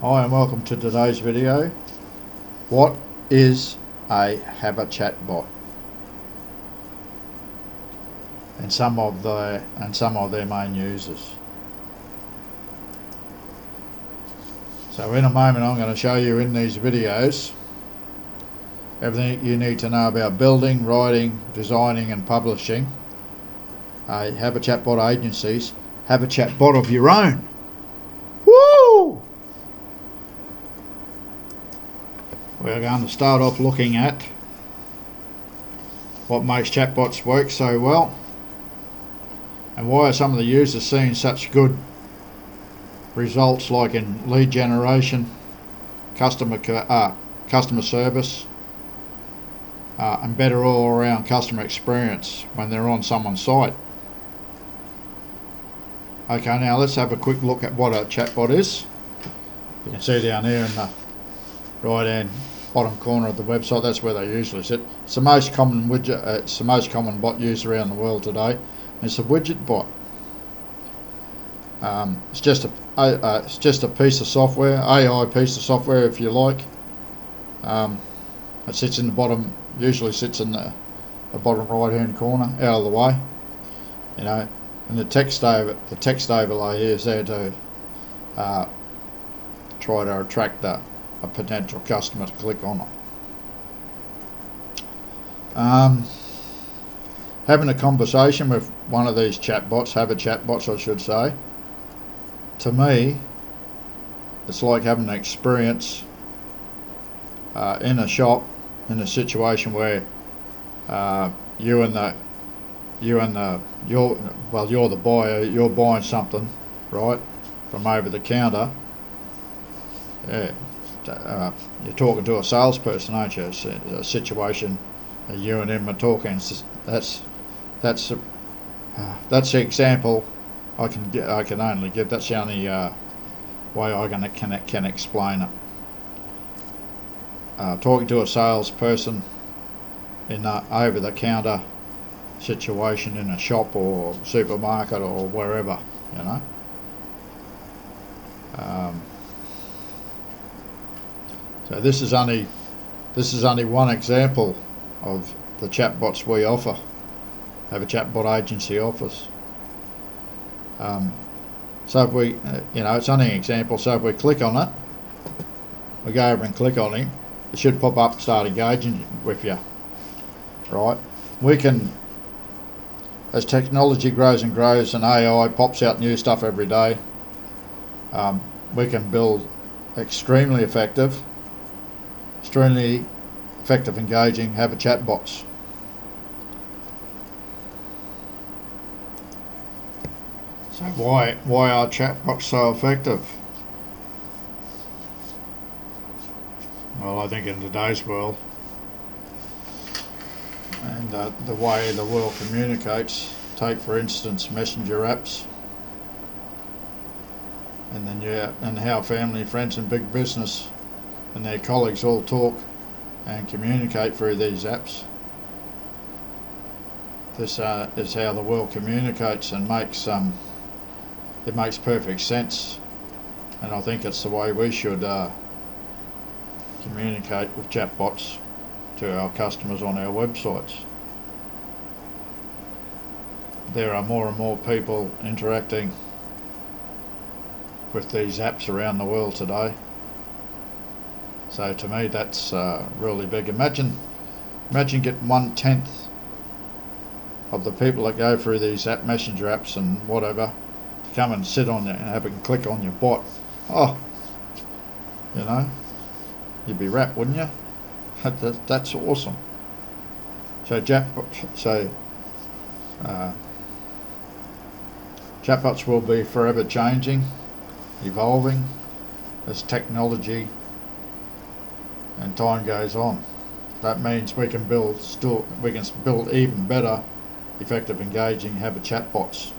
Hi and welcome to today's video. What is a Have A Chatbot and some of their main users? So in a moment I'm going to show you in these videos everything you need to know about building, writing, designing and publishing a Have A Chatbot agencies. Have a chatbot of your own. Woo! We're going to start off looking at what makes chatbots work so well and why are some of the users seeing such good results, like in lead generation, customer service, and better all around customer experience when they're on someone's site. Okay, now let's have a quick look at what a chatbot is. You can see down here in the right hand bottom corner of the website, that's where they usually sit. It's the most common widget, it's the most common bot used around the world today. It's a widget bot. It's just a piece of software, AI piece of software if you like. It sits in the bottom, usually sits in the bottom right hand corner, out of the way, you know. And the text overlay here is there to try to attract a potential customer to click on it. Having a conversation with one of these chatbots, Have A Chatbots I should say, to me it's like having an experience in a shop, in a situation where you're the buyer, you're buying something, right, from over the counter. Yeah. You're talking to a salesperson, aren't you? It's a situation you and him are talking. That's the example I can only give. That's the only way I can explain it. Talking to a salesperson in an over the counter situation in a shop or supermarket or wherever, you know. So this is only one example of the chatbots we offer. Have a Chatbot agency offers. So if we, it's only an example. So if we click on it, we go over and click on it, it should pop up, start engaging with you, right? We can, as technology grows and grows and AI pops out new stuff every day, we can build extremely effective engaging Have A Chatbots. So why are chatbots so effective? Well, I think in today's world and the way the world communicates, take for instance messenger apps, and then and how family, friends and big business and their colleagues all talk and communicate through these apps. This is how the world communicates and it makes perfect sense, and I think it's the way we should communicate with chatbots to our customers on our websites. There are more and more people interacting with these apps around the world today. So to me that's really big. Imagine getting 1/10 of the people that go through these messenger apps and whatever to come and sit on it and have a click on your bot. Oh, you'd be wrapped, wouldn't you? That's awesome. So chatbots will be forever changing, evolving as technology and time goes on. That means we can build even better, effective, engaging Have A Chatbots.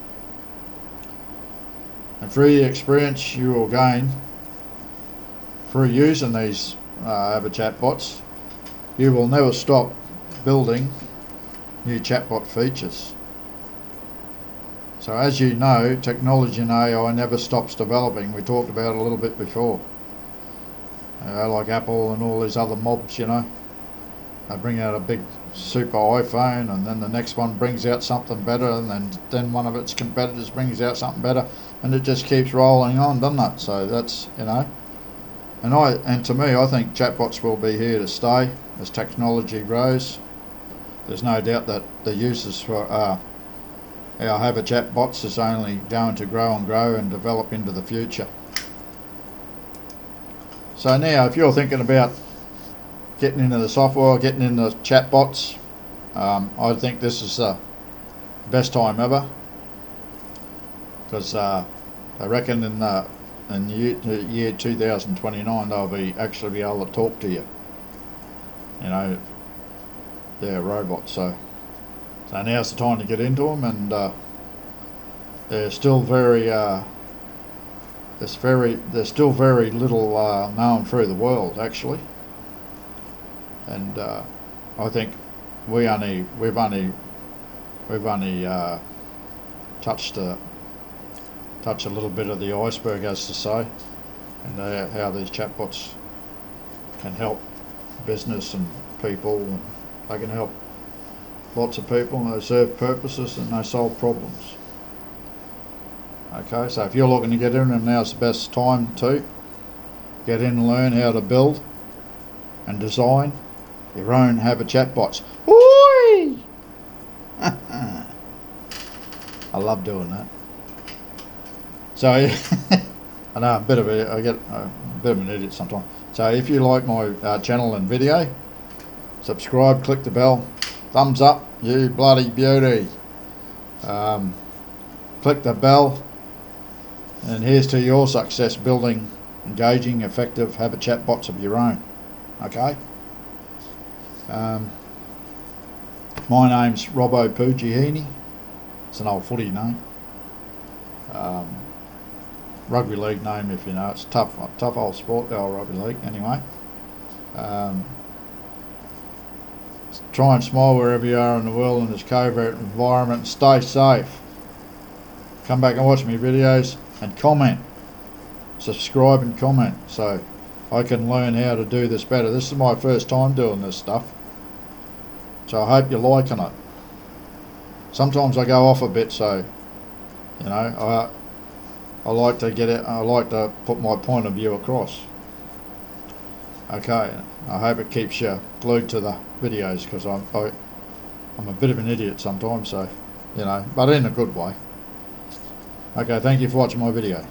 And through the experience you will gain through using these Have A Chatbots, you will never stop building new chatbot features. So as you know, technology and AI never stops developing. We talked about it a little bit before. like Apple and all these other mobs, you know. They bring out a big super iPhone, and then the next one brings out something better, and then one of its competitors brings out something better, and it just keeps rolling on, doesn't it? So that's, you know, and to me, I think chatbots will be here to stay as technology grows. There's no doubt that the uses for our Have A Chatbots is only going to grow and develop into the future. So now, if you're thinking about getting into the software, getting into chatbots, I think this is the best time ever, because I reckon in the year 2029 they'll actually be able to talk to you. You know, they're robots. So now's the time to get into them, and they're still very there's still very little known through the world, actually. And I think we've only touched a little bit of the iceberg, as to say, and how these chatbots can help business and people. And they can help lots of people, and they serve purposes and they solve problems. Okay, so if you're looking to get in, and now's the best time to get in and learn how to build and design your own Have A Chatbots. Oi! I love doing that. So I know I get a bit of an idiot sometimes. So if you like my channel and video, subscribe, click the bell, thumbs up, you bloody beauty. Click the bell, and here's to your success building engaging, effective Have A Chatbots of your own. Okay. My name's Robbo Pujihini. It's an old footy name. Rugby league name, if you know. It's tough old sport, the old rugby league. Anyway, try and smile wherever you are in the world in this covert environment. Stay safe. Come back and watch my videos and comment. Subscribe and comment so I can learn how to do this better. This is my first time doing this stuff, so I hope you're liking it. Sometimes I go off a bit, so you know, I like to get it. I like to put my point of view across. Okay, I hope it keeps you glued to the videos, because I'm a bit of an idiot sometimes, so you know, but in a good way. Okay, thank you for watching my video.